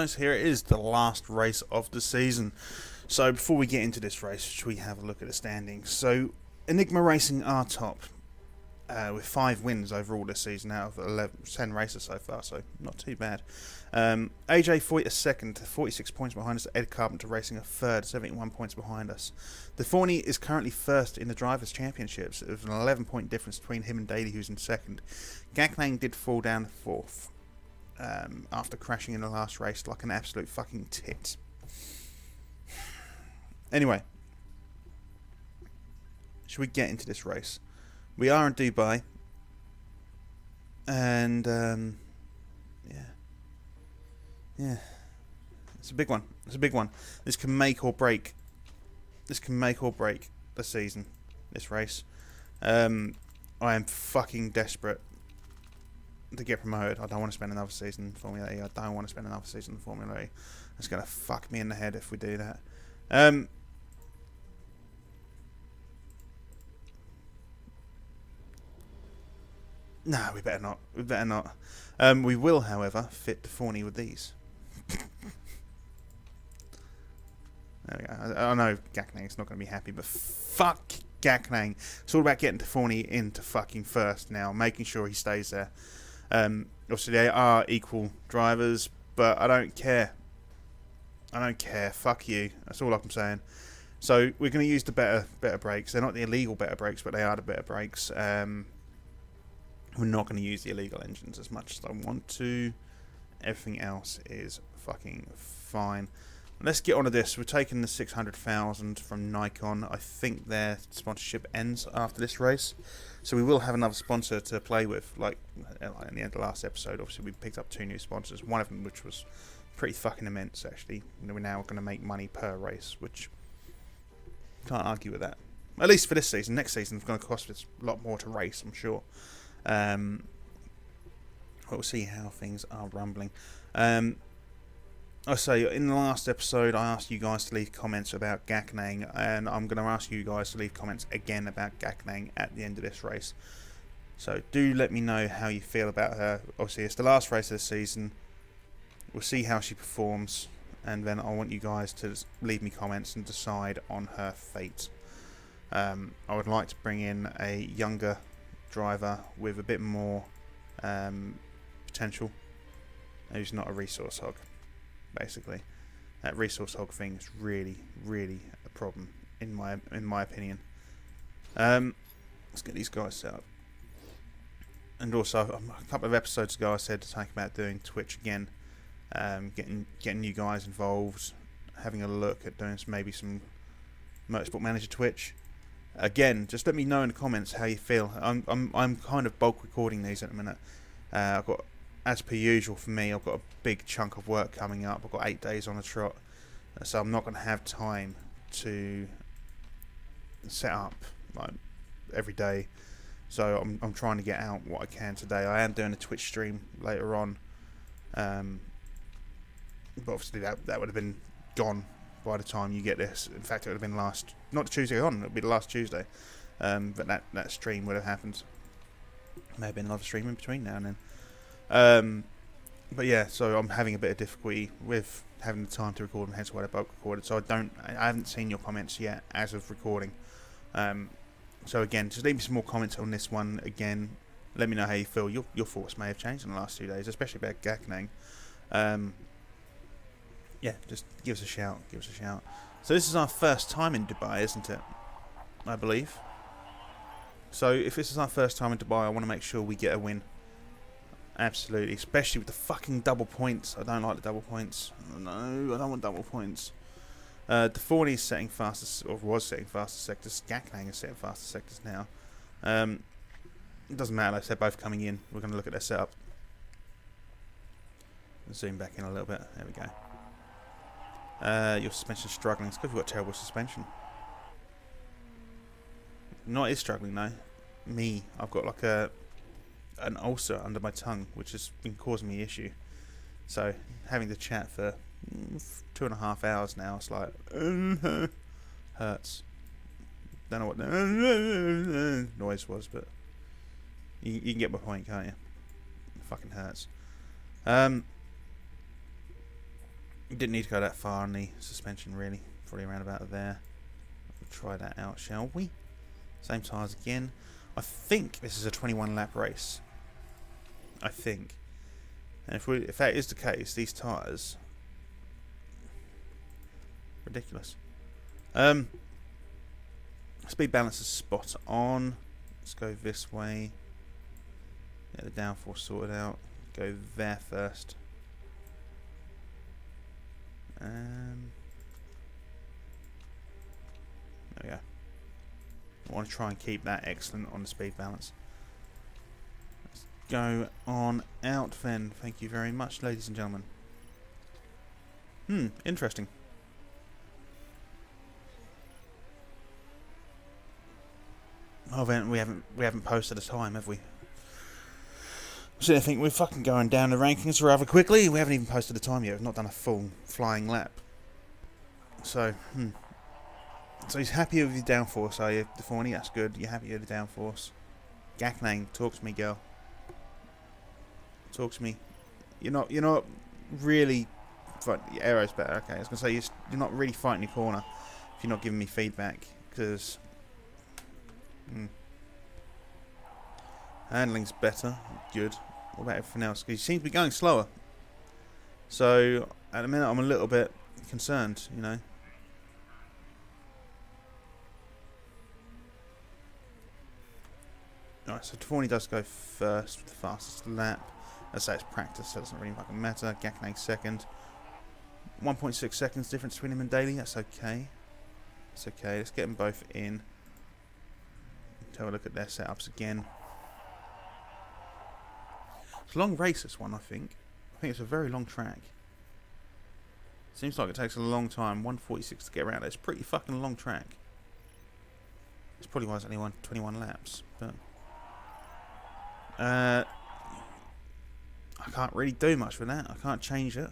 guys, here it is, the last race of the season. So before we get into this race, should we have a look at the standings? So Enigma Racing are top with 5 wins overall this season out of 10 races so far, so not too bad. AJ Foyt is second, 46 points behind us. Ed Carpenter Racing a third, 71 points behind us. DeForney is currently first in the Drivers' Championships. There's an 11-point difference between him and Daly, who's in second. Gaklang did fall down to fourth after crashing in the last race like an absolute fucking tit. Anyway, should we get into this race? We are in Dubai, and yeah, it's a big one. It's a big one. This can make or break. This can make or break the season. This race. I am fucking desperate to get promoted. I don't want to spend another season in Formula E. I don't want to spend another season in Formula E. It's gonna fuck me in the head if we do that. No, we better not. We better not. We will, however, fit DeForney with these. There we go. I know Gaknang's not going to be happy, but fuck Gaknang. It's all about getting DeForney into fucking first now, making sure he stays there. Obviously, they are equal drivers, but I don't care. I don't care. Fuck you. That's all I'm saying. So we're going to use the better brakes. They're not the illegal better brakes, but they are the better brakes. We're not going to use the illegal engines as much as I want to. Everything else is fucking fine. Let's get on to this. We're taking the 600,000 from Nikon. I think their sponsorship ends after this race, so we will have another sponsor to play with. Like in the end of the last episode, obviously we picked up 2 new sponsors. One of them, which was pretty fucking immense, actually. We're now going to make money per race, which can't argue with that. At least for this season. Next season, it's going to cost us a lot more to race, I'm sure. We'll see how things are rumbling. I say, in the last episode, I asked you guys to leave comments about Gaknang, and I'm going to ask you guys to leave comments again about Gaknang at the end of this race. So do let me know how you feel about her. Obviously, it's the last race of the season. We'll see how she performs, and then I want you guys to leave me comments and decide on her fate. I would like to bring in a younger driver with a bit more potential, who's not a resource hog. Basically, that resource hog thing is really a problem in my opinion. Let's get these guys set up. And also, a couple of episodes ago, I said to think about doing Twitch again, getting you guys involved, having a look at doing maybe some Motorsport Manager Twitch. Again, just let me know in the comments how you feel. I'm kind of bulk recording these at the minute. I've got, as per usual for me, I've got a big chunk of work coming up. I've got 8 days on the trot, so I'm not going to have time to set up like every day. So I'm trying to get out what I can today. I am doing a Twitch stream later on, but obviously that would have been gone by the time you get this. In fact, it would have been not the Tuesday on, it would be the last Tuesday. But that stream would have happened. May have been another stream in between now and then. But yeah, so I'm having a bit of difficulty with having the time to record, and hence why I bulk recorded. So I haven't seen your comments yet as of recording. So again, just leave me some more comments on this one. Again, let me know how you feel. Your thoughts may have changed in the last 2 days, especially about Gaknang. Yeah, just give us a shout. So this is our first time in Dubai, isn't it? I believe. So if this is our first time in Dubai, I want to make sure we get a win. Absolutely, especially with the fucking double points. I don't like the double points. No, I don't want double points. DeForney is setting fastest, or was setting fastest sectors. Gaknang is setting fastest sectors now. It doesn't matter, they're both coming in. We're going to look at their setup. Zoom back in a little bit. There we go. Your suspension's struggling. It's because you've got terrible suspension. Not is struggling though. Me, I've got like an ulcer under my tongue, which has been causing me issue. So having to chat for 2.5 hours now, it's like hurts. Don't know what the noise was, but you can get my point, can't you? It fucking hurts. Didn't need to go that far on the suspension really. Probably around about there. We'll try that out, shall we? Same tyres again. I think this is a 21 lap race. I think. And if that is the case, these tyres, ridiculous. Speed balance is spot on. Let's go this way. Get the downforce sorted out. Go there first. There we go. I want to try and keep that excellent on the speed balance. Let's go on out then. Thank you very much, ladies and gentlemen. Interesting. Oh, then we haven't posted a time, have we? So I think we're fucking going down the rankings rather quickly. We haven't even posted a time yet. We've not done a full flying lap. So, So he's happy with your downforce, are you, Deforny? That's good. You're happy with the downforce. Gaknang, talk to me, girl. Talk to me. You're not really. Your aero's better. Okay, I was gonna say you're not really fighting your corner if you're not giving me feedback, because handling's better. Good. What about everything else? Because you seem to be going slower. So at the minute, I'm a little bit concerned. You know. Alright, so Deforny does go first with the fastest lap. As I say, it's practice, so it doesn't really fucking matter. Gaknang second. 1.6 seconds difference between him and Daly. That's okay. That's okay. Let's get them both in. Let's have a look at their setups again. It's a long race, this one, I think. I think it's a very long track. Seems like it takes a long time. 1:46 to get around. It's a pretty fucking long track. It's probably why it's only 21 laps, but I can't really do much with that. I can't change it.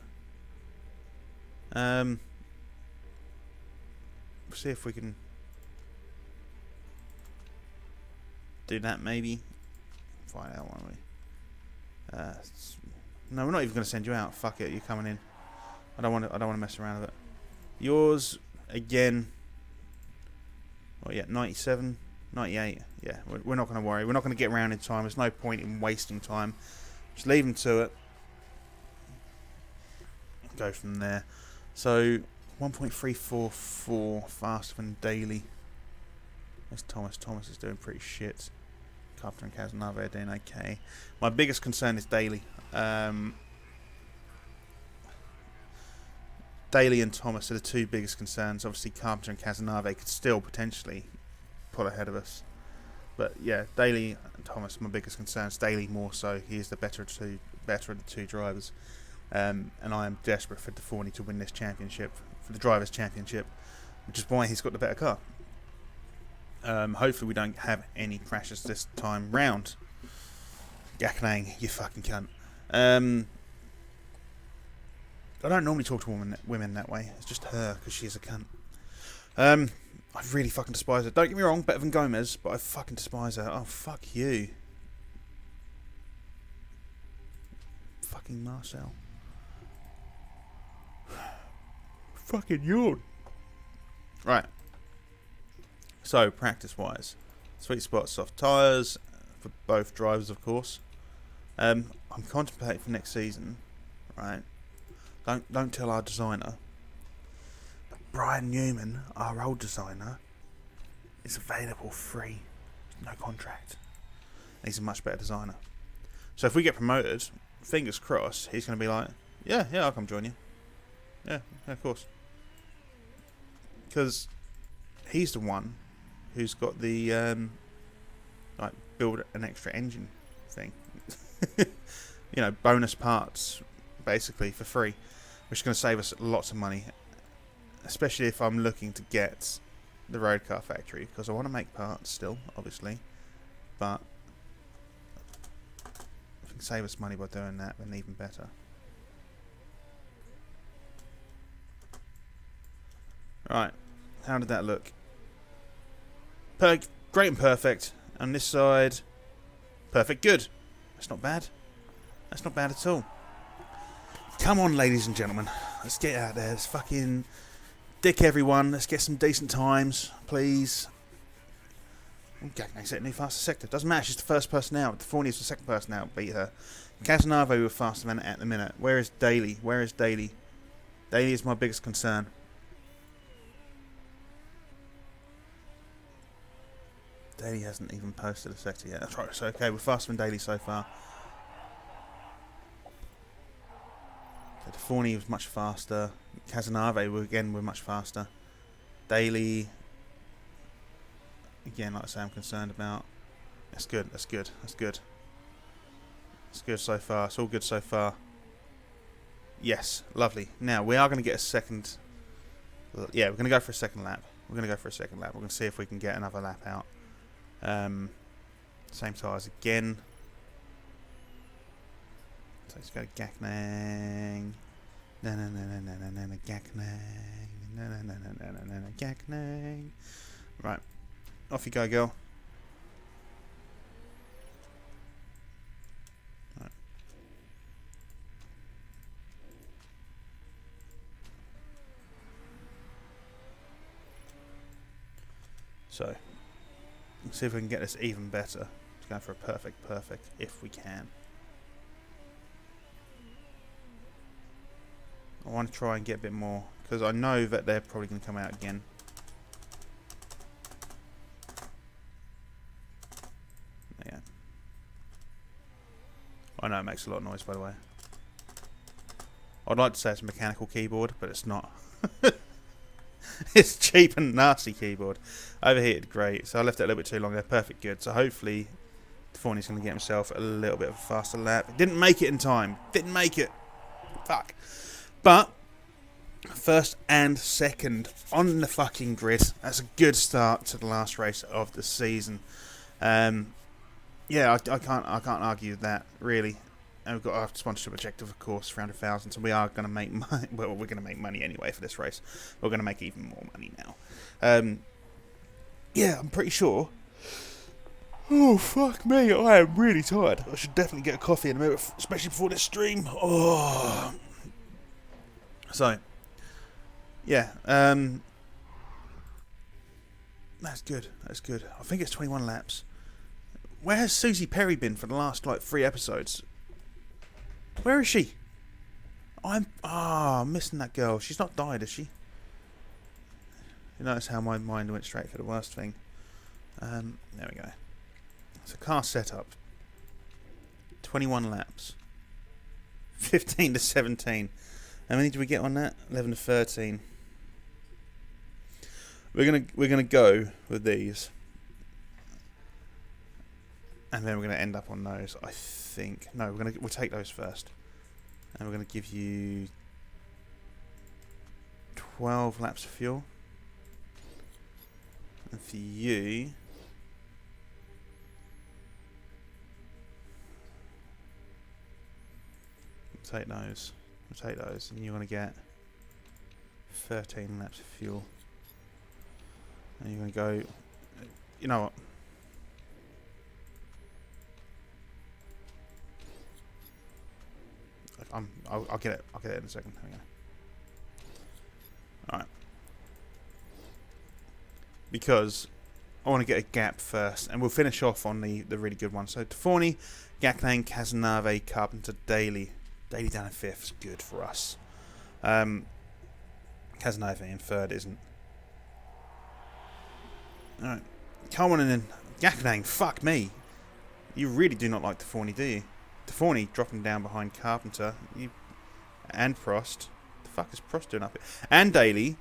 See if we can do that, maybe. Find out, won't we? No, we're not even going to send you out. Fuck it, you're coming in. I don't want to mess around with it. Yours again. Oh yeah, 97, 98. Yeah, we're not going to worry. We're not going to get around in time. There's no point in wasting time. Just leave them to it. Go from there. So 1.344 faster than Daly. There's Thomas. Thomas is doing pretty shit. Carpenter and Casanova are doing okay. My biggest concern is Daly. Daly and Thomas are the two biggest concerns. Obviously, Carpenter and Casanova could still potentially pull ahead of us. But yeah, Daly and Thomas are my biggest concerns. Daly more so. He is the better of the two drivers. And I am desperate for Deforny to win this championship, for the Drivers' Championship, which is why he's got the better car. Hopefully we don't have any crashes this time round. Gaknang, you fucking cunt. I don't normally talk to women that way. It's just her, because she's a cunt. I really fucking despise her. Don't get me wrong, better than Gomez, but I fucking despise her. Oh, fuck you. Fucking Marcel. Fucking yawn. Right. So, practice-wise, sweet spot, soft tyres for both drivers, of course. I'm contemplating for next season, right? Don't tell our designer, but Brian Newman, our old designer, is available free, no contract. He's a much better designer. So if we get promoted, fingers crossed, he's going to be like, yeah, I'll come join you. Yeah, of course. Because he's the one who's got the like build an extra engine thing. You know, bonus parts basically for free, which is going to save us lots of money, especially if I'm looking to get the road car factory, because I want to make parts still, obviously, but if we can save us money by doing that, then even better. Right, how did that look? Great and perfect. On this side, perfect, good. That's not bad. That's not bad at all. Come on, ladies and gentlemen. Let's get out there. Let's fucking dick everyone. Let's get some decent times, please. Gagnac set a new fastest sector. Doesn't matter. She's the first person out. Deforney is the second person out. Beat her. Casanave were faster than at the minute. Where is Daly? Where is Daly? Daly is my biggest concern. Daly hasn't even posted a sector yet. That's right. So okay, we're faster than Daly so far. So Deforney was much faster. Casanave were much faster. Daly, again, like I say, I'm concerned about. That's good. That's good. That's good. It's good so far. It's all good so far. Yes, lovely. Now we are going to get a second. Yeah, we're going to go for a second lap. We're going to go for a second lap. We're going to see if we can get another lap out. Same tyres again. So let's go to Gagnac. No, Gagnac. Right, off you go, girl. Right. So, let's see if we can get this even better. Let's go for a perfect, if we can. I want to try and get a bit more, because I know that they're probably going to come out again. Yeah. I know it makes a lot of noise, by the way. I'd like to say it's a mechanical keyboard, but it's not. It's cheap and nasty keyboard. Overheated, great. So I left it a little bit too long there. Perfect, good. So hopefully Deforney's going to get himself a little bit of a faster lap. Didn't make it in time. Didn't make it. Fuck. But first and second on the fucking grid. That's a good start to the last race of the season. Yeah, I can't argue with that really. And we've got our sponsorship objective, of course, 300,000. So we are going to make money. Well, we're going to make money anyway for this race. We're going to make even more money now. Yeah, I'm pretty sure. Oh, fuck me. I am really tired. I should definitely get a coffee in a minute, especially before this stream. Oh. So, yeah. That's good. That's good. I think it's 21 laps. Where has Susie Perry been for the last, like, 3 episodes? Where is she? I'm missing that girl. She's not died, is she? You notice how my mind went straight for the worst thing. There we go. So car setup. 21 laps. 15 to 17. How many did we get on that? 11 to 13. We're gonna go with these. And then we're gonna end up on those, I think. No, we'll take those first. And we're gonna give you 12 laps of fuel. And for you, we'll take those. We'll take those, and you're gonna get 13 laps of fuel. And you're gonna go. You know what? I'll get it. I'll get it in a second. Hang on. All right. Because I want to get a gap first, and we'll finish off on the really good one. So Deforney, Gagnac, Casanave, Carpenter, Daly. Daly down in 5th is good for us. Casanave in 3rd isn't. All right. Come on, and then Gagnac. Fuck me. You really do not like Deforney, do you? Deforney dropping down behind Carpenter and Prost. The fuck is Prost doing up here? And Daly.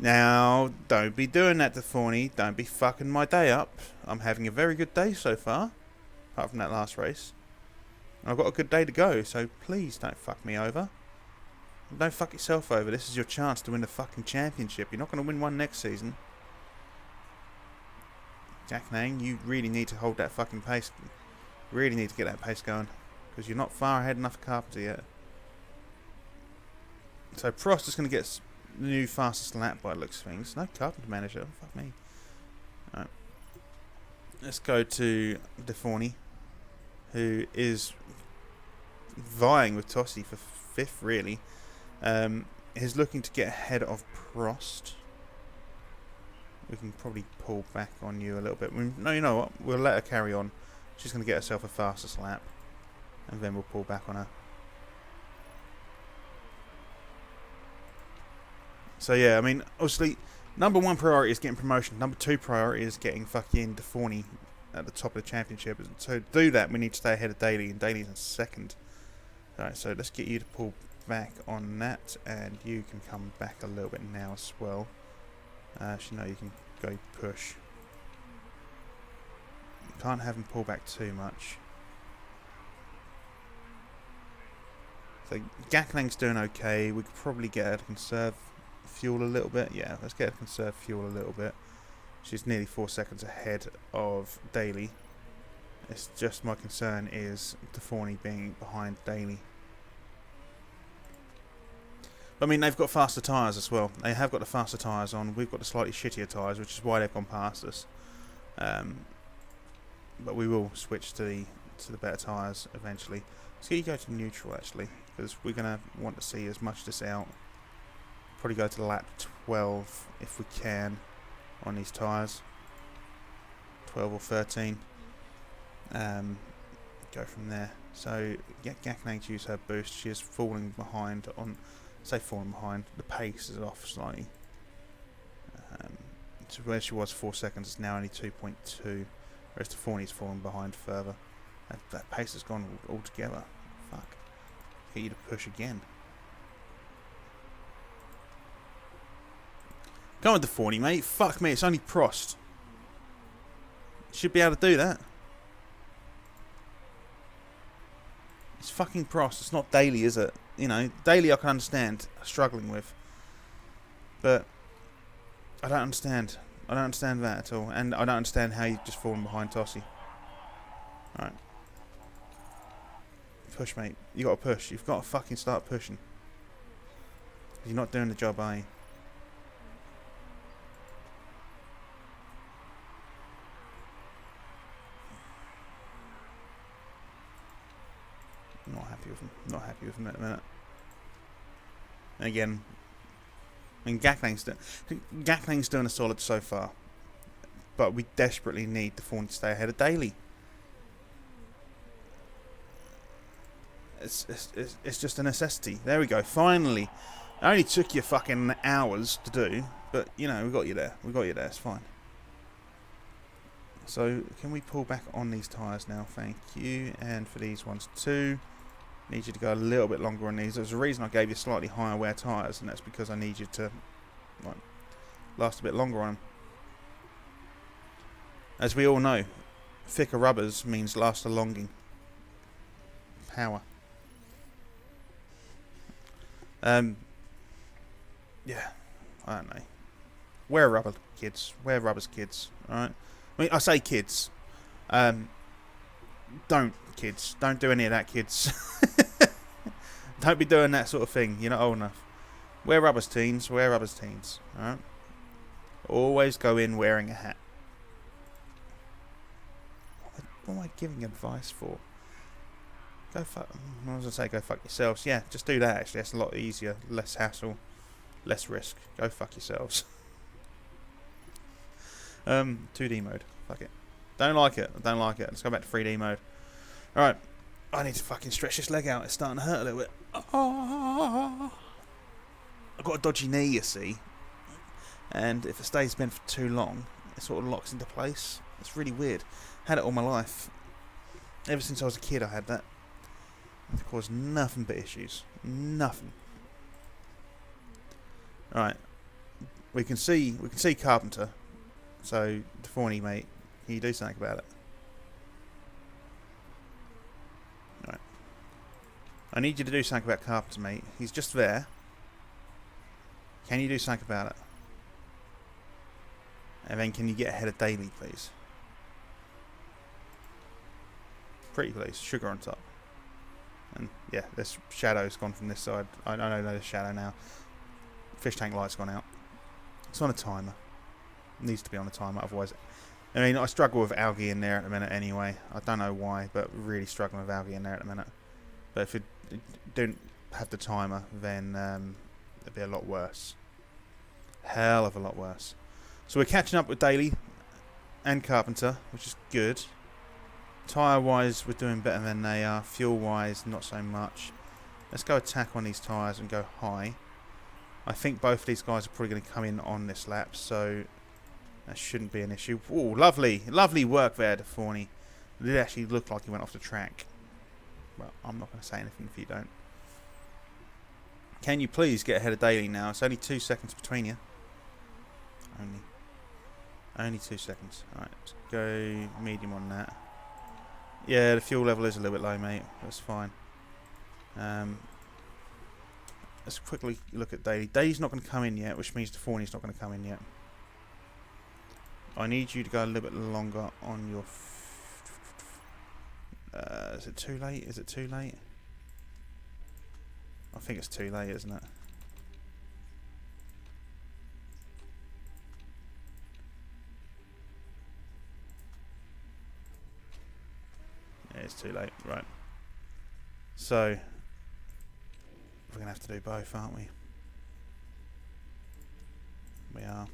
Now, don't be doing that, Deforney. Don't be fucking my day up. I'm having a very good day so far, apart from that last race. I've got a good day to go, so please don't fuck me over. Don't fuck yourself over. This is your chance to win the fucking championship. You're not going to win one next season. Gagnac, you really need to hold that fucking pace. Really need to get that pace going. Because you're not far ahead enough of Carpenter yet. So Prost is going to get the new fastest lap by the looks of things. No Carpenter Manager. Fuck me. Alright. Let's go to Deforney, who is vying with Tossi for 5th, really. is looking to get ahead of Prost. We can probably pull back on you a little bit. No, you know what? We'll let her carry on. She's going to get herself a fastest lap. And then we'll pull back on her. So yeah, I mean, obviously, number 1 priority is getting promotion. Number 2 priority is getting fucking DeForney at the top of the championship. So to do that, we need to stay ahead of Daly. And Daly's in 2nd. Alright, so let's get you to pull back on that. And you can come back a little bit now as well. Actually, no, you can go push. You can't have him pull back too much. So Gaklang's doing okay. We could probably get her to conserve fuel a little bit. Yeah, let's get her to conserve fuel a little bit. She's nearly 4 seconds ahead of Daly. It's just my concern is DeForney being behind Daly. I mean, they've got faster tyres as well. They have got the faster tyres on. We've got the slightly shittier tyres, which is why they've gone past us. But we will switch to the better tyres eventually. So you go to neutral actually, because we're going to want to see as much of this out. Probably go to lap 12 if we can on these tyres. 12 or 13. Go from there. So get Gaknang to use her boost. She is falling behind on... Say falling behind. The pace is off slightly. So where she was 4 seconds, it's now only 2.2. Whereas DeForney's fallen behind further. That pace has gone altogether. Fuck. Get you to push again. Come on, DeForney, mate. Fuck me, it's only Prost. Should be able to do that. It's fucking Prost. It's not Daly, is it? You know, Daly I can understand struggling with. But I don't understand. I don't understand that at all. And I don't understand how you've just fallen behind Tossie. Alright. Push, mate. You got to push. You've got to fucking start pushing. You're not doing the job, are you? Not happy with him. Not happy with him at the minute. And again, I mean, Gaklang's doing a solid so far, but we desperately need DeForney to stay ahead of Daly. It's just a necessity. There we go. Finally, it only took you fucking hours to do, but you know we got you there. We got you there. It's fine. So can we pull back on these tyres now? Thank you. And for these ones too. Need you to go a little bit longer on these. There's a reason I gave you slightly higher wear tyres, and that's because I need you to last a bit longer on them. As we all know, thicker rubbers means last a longing. Power. Yeah, I don't know. Wear rubber, kids. Wear rubbers, kids. Alright? I mean, I say kids. Don't, kids. Don't do any of that, kids. Don't be doing that sort of thing. You're not old enough. Wear rubbers, teens. Wear rubbers, teens. Alright? Always go in wearing a hat. What am I giving advice for? Go fuck... I was going to say go fuck yourselves. Yeah, just do that actually. That's a lot easier. Less hassle. Less risk. Go fuck yourselves. 2D mode. Fuck it. Don't like it. I don't like it. Let's go back to 3D mode. Alright. I need to fucking stretch this leg out. It's starting to hurt a little bit. Oh. I've got a dodgy knee, you see. And if it stays bent for too long, it sort of locks into place. It's really weird. Had it all my life. Ever since I was a kid, I had that. It caused nothing but issues. Nothing. Alright. We can see Carpenter. So, DeForney, mate, can you do something about it? Alright. I need you to do something about Carpenter, mate. He's just there. Can you do something about it? And then can you get ahead of Daly, please? Pretty please. Sugar on top. And yeah, this shadow's gone from this side. I don't know the shadow now. Fish tank light's gone out. It's on a timer. It needs to be on a timer, otherwise... I mean, I struggle with algae in there at the minute anyway. I don't know why, but really struggling with algae in there at the minute. But if you don't have the timer, then it'd be a lot worse. Hell of a lot worse. So we're catching up with Daly and Carpenter, which is good. Tyre-wise, we're doing better than they are. Fuel-wise, not so much. Let's go attack on these tyres and go high. I think both of these guys are probably going to come in on this lap, so that shouldn't be an issue. Oh, lovely. Lovely work there, DeForney. It did actually look like he went off the track. Well, I'm not going to say anything if you don't. Can you please get ahead of Daly now? It's only 2 seconds between you. Only 2 seconds. Alright, let's go medium on that. Yeah, the fuel level is a little bit low, mate. That's fine. Let's quickly look at Daly. Daly's not going to come in yet, which means DeForney's not going to come in yet. I need you to go a little bit longer on your... is it too late? Is it too late? I think it's too late, isn't it? Yeah, it's too late. Right. So, we're going to have to do both, aren't we? We are.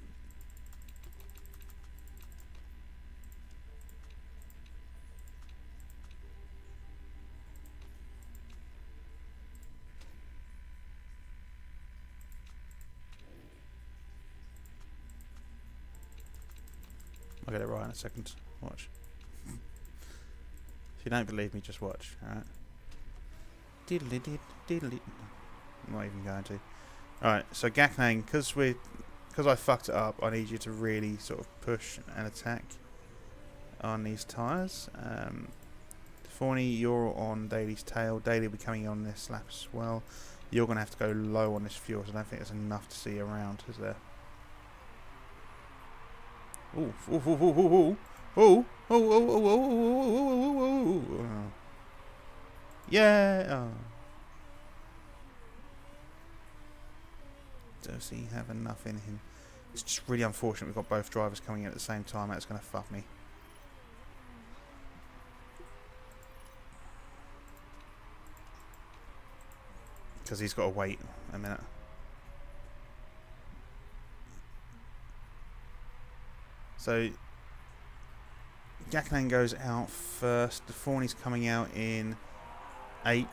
I'll get it right in a second. Watch. If you don't believe me, just watch. Alright. Diddly did, diddly. I'm not even going to. Alright, so Gaknang, because I fucked it up, I need you to really sort of push and attack on these tyres. DeForney, you're on Daly's tail. Daly will be coming on this lap as well. You're going to have to go low on this fuel, so I don't think there's enough to see around, is there? Ooh, ooh, ooh, ooh, ooh, ooh, ooh, ooh, ooh, ooh, ooh, yeah. Oh. Does he have enough in him? It's just really unfortunate we've got both drivers coming in at the same time. That's going to fuck me. Because he's got to wait a minute. So, Gaknang goes out first. DeForney's coming out in 8th.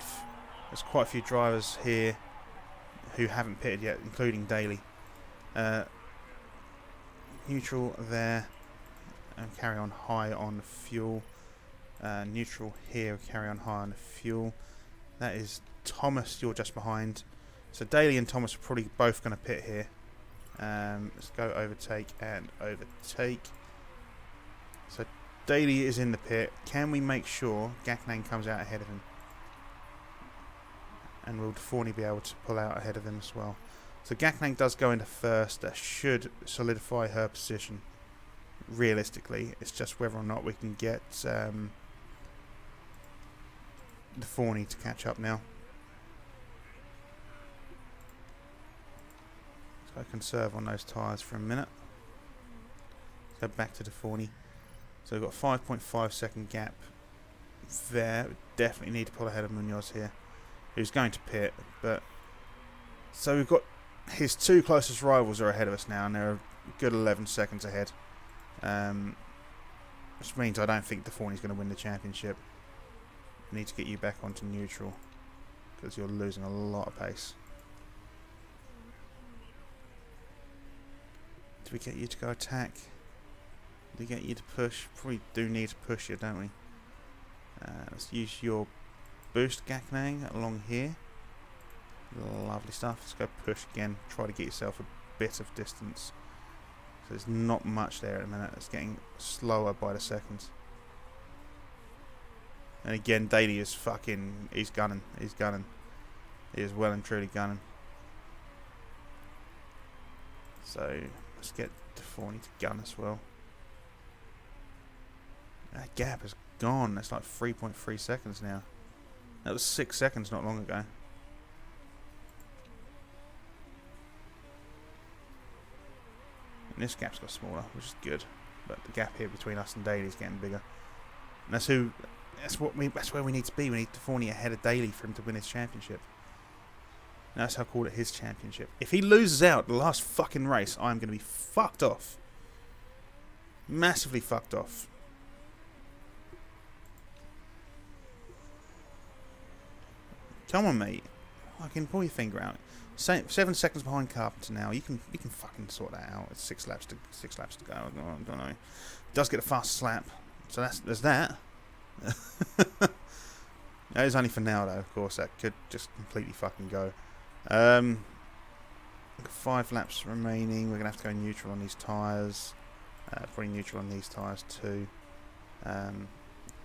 There's quite a few drivers here who haven't pitted yet, including Daly. Neutral there. And carry on high on fuel. Neutral here, carry on high on fuel. That is Thomas, you're just behind. So Daly and Thomas are probably both going to pit here. Let's go overtake and overtake. So Daly is in the pit. Can we make sure Gaknang comes out ahead of him? And will DeForney be able to pull out ahead of him as well? So Gaknang does go into first. That should solidify her position. Realistically, it's just whether or not we can get DeForney to catch up now. So conserve on those tyres for a minute. Let's go back to DeForney. So we've got a 5.5 second gap there. We definitely need to pull ahead of Munoz here, who's going to pit. But so we've got his two closest rivals are ahead of us now, and they're a good 11 seconds ahead. Which means I don't think DeForney's going to win the championship. We need to get you back onto neutral because you're losing a lot of pace. Do we get you to go attack? Do we get you to push? Probably do need to push you, don't we? Let's use your boost, Gaknang, along here. Lovely stuff. Let's go push again. Try to get yourself a bit of distance. So there's not much there at the minute. It's getting slower by the seconds. And again, Daly is fucking... He's gunning. He's gunning. He is well and truly gunning. So... let's get DeForney to gun as well. That gap is gone. That's like 3.3 seconds now. That was 6 seconds not long ago. And this gap's got smaller, which is good. But the gap here between us and Daly is getting bigger. And that's where we need to be. We need DeForney ahead of Daly for him to win his championship. That's how I call it his championship. If he loses out the last fucking race, I'm going to be fucked off. Massively fucked off. Come on, mate. I can pull your finger out. 7 seconds behind Carpenter now. You can fucking sort that out. It's 6 laps to go. I don't know. Does get a fast lap, so there's that. That is only for now, though. Of course, that could just completely fucking go. 5 laps remaining. We're gonna have to go neutral on these tyres. Probably neutral on these tyres too.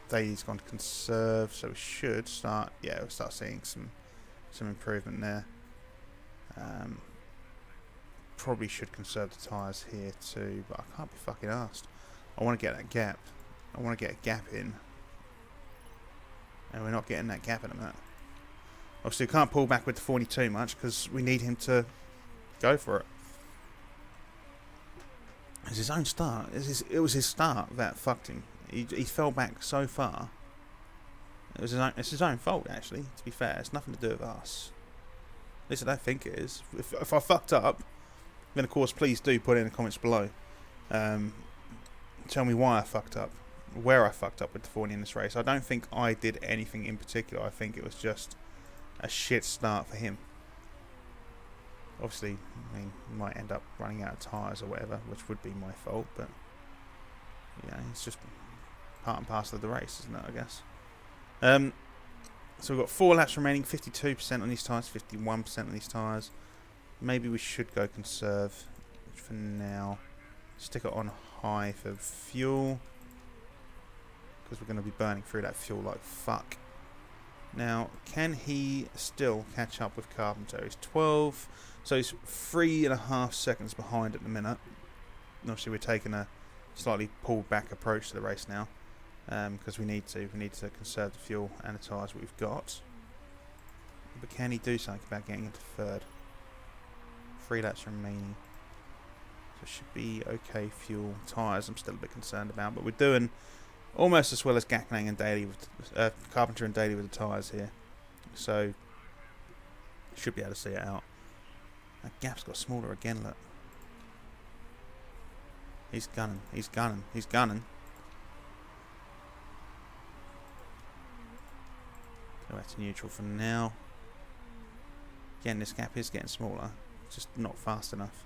Daly's gone to conserve, so we should start. Yeah, we'll start seeing some improvement there. Probably should conserve the tyres here too, but I can't be fucking arsed. I want to get that gap. I want to get a gap in, and we're not getting that gap in a minute. Obviously, we can't pull back with the 40 too much because we need him to go for it. It's his own start. It was his start that fucked him. He fell back so far. It's his own fault, actually, to be fair. It's nothing to do with us. At least I don't think it is. If I fucked up, then of course please do put it in the comments below. Tell me why I fucked up. Where I fucked up with the 40 in this race. I don't think I did anything in particular. I think it was just a shit start for him. Obviously, I mean, he might end up running out of tyres or whatever, which would be my fault, but yeah, it's just part and parcel of the race, isn't it, I guess. So we've got 4 laps remaining, 52% on these tyres, 51% on these tyres. Maybe we should go conserve for now. Stick it on high for fuel, because we're going to be burning through that fuel like fuck. Now, can he still catch up with Carpenter? He's 12, so he's 3.5 seconds behind at the minute. And obviously, we're taking a slightly pulled back approach to the race now, because we need to conserve the fuel and the tyres we've got. But can he do something about getting into third? 3 laps remaining, so it should be okay. Fuel, tyres, I'm still a bit concerned about, but we're doing almost as well as Gaknang and Daly with Carpenter and Daly with the tyres here, so should be able to see it out. That gap's got smaller again. Look, he's gunning. Go back to neutral for now. Again, this gap is getting smaller. It's just not fast enough.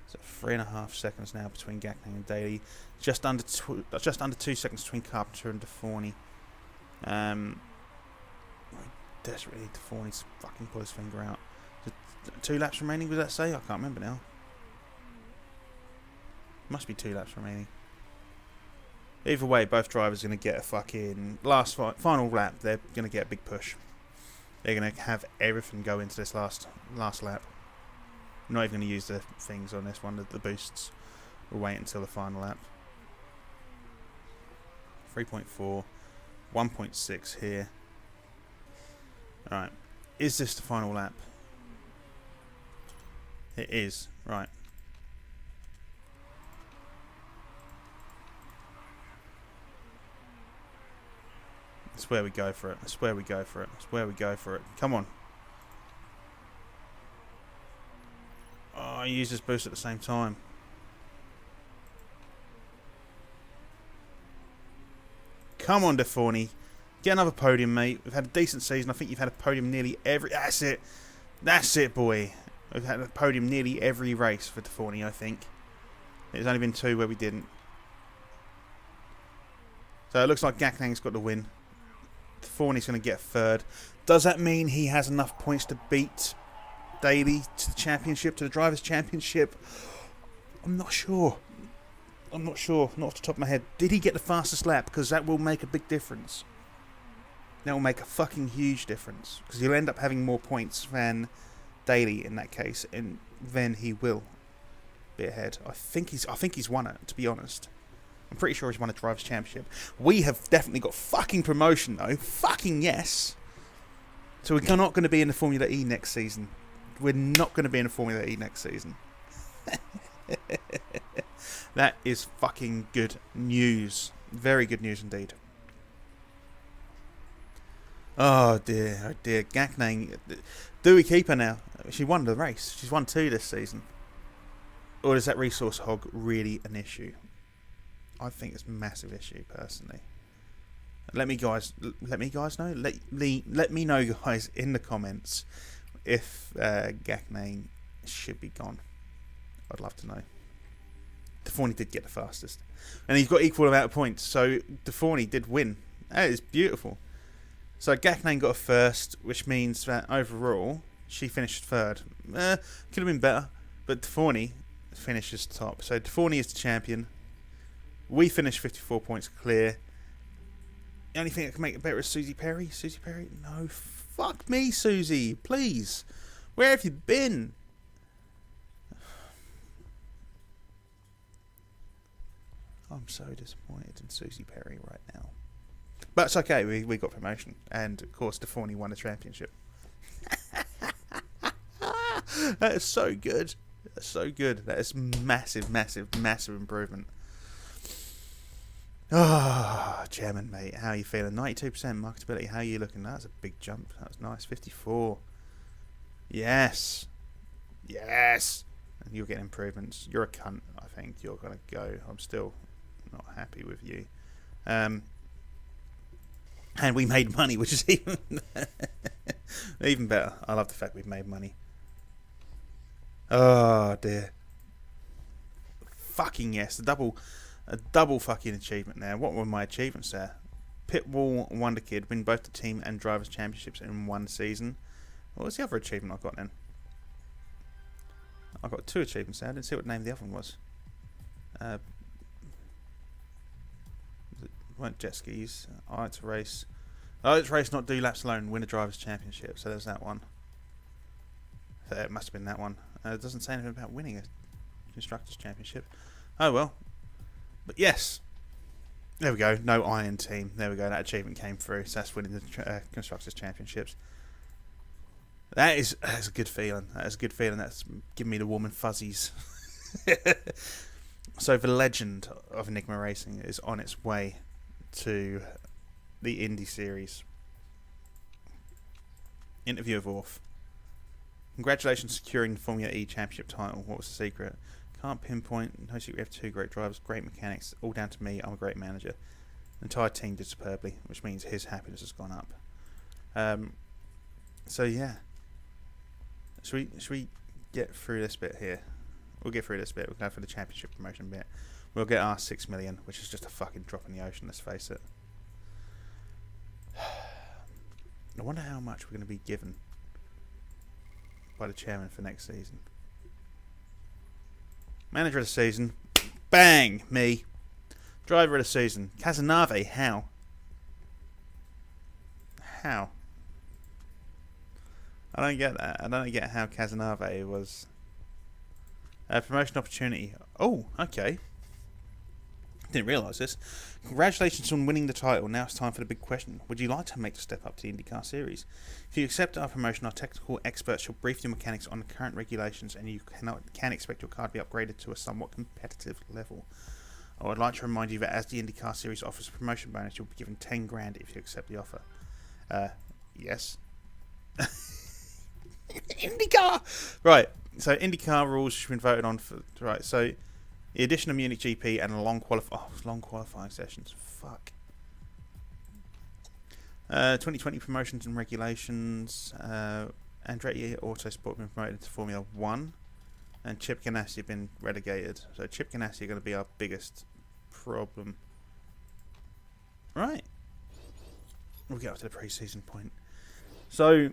So 3.5 seconds now between Gaknang and Daly. Just under 2 seconds between Carpenter and Deforney. I desperately need Deforney to fucking pull his finger out. So 2 laps remaining, would that say? I can't remember now. Must be 2 laps remaining. Either way, both drivers are going to get a fucking final lap. They're going to get a big push. They're going to have everything go into this last lap. I'm not even going to use the things on this one, the boosts. We'll wait until the final lap. 3.4, 1.6 here. Alright, is this the final lap? It is, right. That's where we go for it. That's where we go for it. That's where we go for it. Come on. Oh, I used this boost at the same time. Come on, Deforney. Get another podium, mate. We've had a decent season. I think you've had a podium nearly every... That's it. That's it, boy. We've had a podium nearly every race for Deforney, I think. There's only been 2 where we didn't. So it looks like Gaknang's got the win. Deforney's going to get 3rd. Does that mean he has enough points to beat Daly to the championship, to the Drivers' Championship? I'm not sure. I'm not sure. Not off the top of my head. Did he get the fastest lap? Because that will make a big difference. That will make a fucking huge difference. Because he'll end up having more points than Daly in that case, and then he will be ahead. I think he's won it, to be honest. I'm pretty sure he's won a Drivers' Championship. We have definitely got fucking promotion, though. Fucking yes. So we're not going to be in the Formula E next season. We're not going to be in the Formula E next season. That is fucking good news. Very good news indeed. Oh dear, Gaknang. Do we keep her now? She won the race. She's won 2 this season. Or is that resource hog really an issue? I think it's a massive issue personally. Let me guys know. Let me know, guys, in the comments if Gaknang should be gone. I'd love to know. Deforney did get the fastest, and he's got equal amount of points. So Deforney did win. That is beautiful. So Gaknang got a first, which means that overall she finished third. Could have been better, but Deforney finishes top. So Deforney is the champion. We finished 54 points clear. The only thing that can make it better is Susie Perry. Susie Perry? No, fuck me, Susie. Please. Where have you been? I'm so disappointed in Susie Perry right now. But it's okay, we got promotion. And, of course, Deforney won the championship. That is so good. That's so good. That is massive, massive, massive improvement. Ah, oh, Chairman, mate. How are you feeling? 92% marketability. How are you looking? That's a big jump. That was nice. 54. Yes. Yes. And you'll get improvements. You're a cunt, I think. You're going to go. I'm still not happy with you. And we made money, which is even better. I love the fact we've made money. Oh, dear. Fucking yes. A double fucking achievement there. What were my achievements there? Pitwall Wonder Kid win both the team and drivers championships in one season. What was the other achievement I got then? I got 2 achievements there. I didn't see what the name of the other one was. Weren't jet skis. I like to race. I like to race, not do laps alone. Win a drivers championship. So there's that one. So it must have been that one. It doesn't say anything about winning a constructors championship. Oh well. But yes. There we go. No iron team. There we go. That achievement came through. So that's winning the constructors championships. That's a good feeling. That is a good feeling. That's giving me the warm and fuzzies. So the legend of Enigma Racing is on its way to the Indy Series. Interview of Orf. Congratulations securing the Formula E Championship title. What was the secret? Can't pinpoint. No secret. We have 2 great drivers, great mechanics. All down to me. I'm a great manager. The entire team did superbly, which means his happiness has gone up. So yeah. Should we get through this bit here? We'll get through this bit. We'll go for the championship promotion bit. We'll get our 6 million, which is just a fucking drop in the ocean, let's face it. I wonder how much we're going to be given by the chairman for next season. Manager of the season. Bang! Me. Driver of the season. Casanave. How? How? I don't get that. I don't get how Casanave was... promotion opportunity. Oh, okay. Didn't realise this. Congratulations on winning the title. Now it's time for the big question. Would you like to make the step up to the IndyCar Series? If you accept our promotion, our technical experts shall brief your mechanics on the current regulations, and you can expect your car to be upgraded to a somewhat competitive level. I would like to remind you that as the IndyCar Series offers a promotion bonus, you'll be given 10 grand if you accept the offer. Yes. IndyCar! Right. So IndyCar rules have been voted on for so the addition of Munich GP and long qualifying sessions. Fuck. 2020 promotions and regulations. Andretti Autosport been promoted to Formula 1, and Chip Ganassi been relegated. So Chip Ganassi are going to be our biggest problem. Right. We'll get up to the pre-season point. So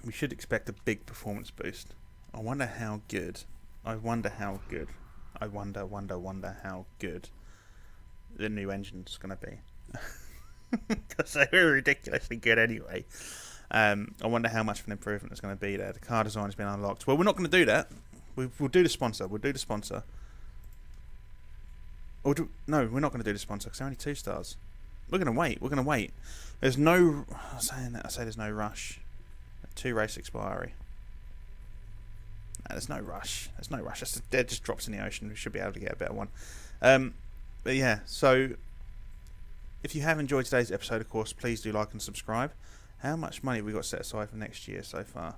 we should expect a big performance boost. I wonder how good. I wonder how good the new engine's going to be. Because they were ridiculously good anyway. I wonder how much of an improvement there's going to be there. The car design has been unlocked. Well, we're not going to do that. We'll do the sponsor. No, we're not going to do the sponsor because they're only 2 stars. We're going to wait. There's no... I say there's no rush. 2 race expiry. No, there's no rush. It just drops in the ocean. We should be able to get a better one. But yeah, so if you have enjoyed today's episode, of course, please do like and subscribe. How much money have we got set aside for next year so far?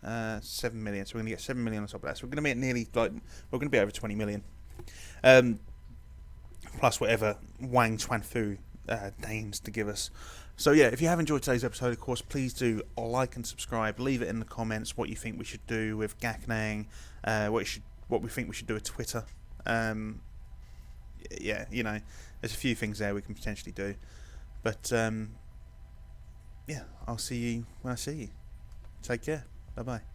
7 million. So we're going to get 7 million on top of that. So we're going to be at nearly, like, we're going to be over 20 million. Plus whatever Wang Chuanfu deigns to give us. So yeah, if you have enjoyed today's episode, of course, please do like and subscribe. Leave it in the comments what you think we should do with Gaknang, what we think we should do with Twitter. Yeah, you know, there's a few things there we can potentially do. But yeah, I'll see you when I see you. Take care. Bye bye.